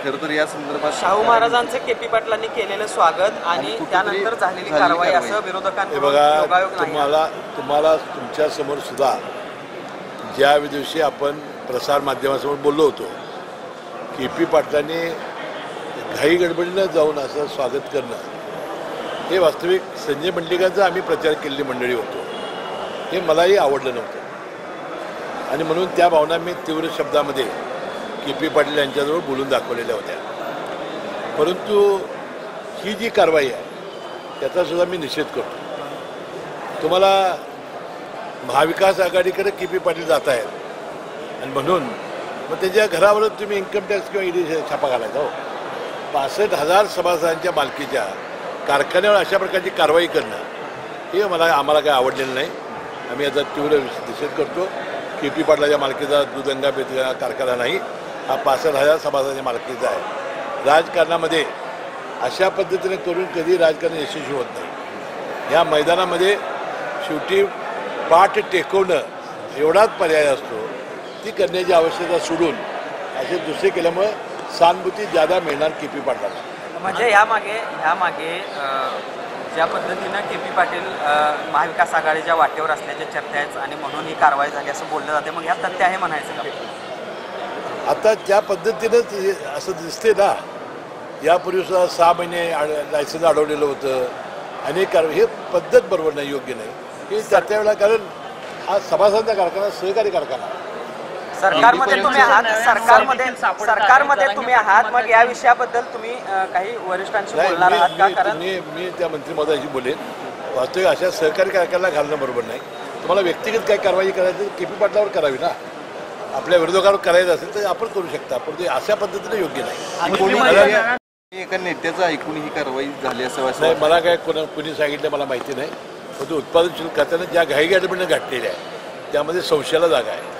खरं तर या संदर्भात शाहू महाराजांचे केपी पाटलांनी केलेलं स्वागत आणि त्यानंतर झालेली कारवाई असं विरोधकांनी बघा, तुम्हाला तुमच्या समोर सुद्धा ज्या दिवशी आपण प्रसार माध्यमासमोर बोललो होतो, केपी पाटलांनी घाई गडबडीनं जाऊन असं स्वागत करणं हे वास्तविक संजय मंडलिकांचा आम्ही प्रचार केलेली मंडळी होतो, हे मलाही आवडलं नव्हतं आणि म्हणून त्या भावना मी तीव्र शब्दामध्ये केपी पाटील यांच्याजवळ बोलून दाखवलेल्या होत्या. परंतु ही जी कारवाई आहे त्याचासुद्धा मी निषेध करतो. तुम्हाला महाविकास आघाडीकडे केपी पाटील जात आहेत आणि म्हणून मग त्याच्या घरावरच तुम्ही इन्कम टॅक्स किंवा ईडी छापा घालायचा. हो, 65,000 सभासदांच्या मालकीच्या कारखान्यावर अशा प्रकारची कारवाई करणं हे आम्हाला काय आवडलेलं नाही. आम्ही याचा तीव्र निषेध करतो. केपी पाटलाच्या मालकीचा दुधंगा बेदगा कारखाना नाही, हा 65,000 सभासदांच्या मालकीचा आहे. राजकारणामध्ये अशा पद्धतीने करून कधी राजकारण यशस्वी होत नाही. या मैदानामध्ये शेवटी पाठ टेकवणं एवढाच पर्याय असतो. ती करण्याची आवश्यकता सोडून असे दुसरे केल्यामुळे सहानुभूती ज्यादा मिळणार केपी पाटलाला. म्हणजे ह्यामागे ज्या पद्धतीनं केपी पाटील महाविकास आघाडीच्या वाटेवर असल्याच्या चर्चा आहेत आणि म्हणून ही कारवाई झाली असं बोललं जाते. मग ह्या तथ्य आहे म्हणायचं का? आता त्या पद्धतीनंच असं दिसते ना. यापूर्वीसुद्धा 6 महिने लायसन्स अडवलेलं होतं. अनेक हे पद्धत बरोबर नाही, योग्य नाही. हे त्यावेळेला कारण हा सभासदांचा कारखाना सहकारी कारखाना. सरकारमध्ये तुम्ही आहात, मग या विषयाबद्दल तुम्ही काही वरिष्ठांशी बोलणार आहात का? कारण मी त्या मंत्री महोदयाशी बोलेन. वास्तविक अशा सहकारी कारखान्याला घालणं बरोबर नाही. तुम्हाला व्यक्तिगत काय कारवाई करायची केपी पाटलावर करावी ना. आपल्या विरोधकावर करायचं असेल तर आपण करू शकता, पण अशा पद्धतीने योग्य नाही. एका नेत्याचं ऐकून ही कारवाई झाली असं नाही, मला काय कुणी सांगितलं मला माहिती नाही. परंतु उत्पादन शुल्क खात्यानं ज्या घाईगडबडीनं घातलेल्या आहे त्यामध्ये संशयाला जागा आहे.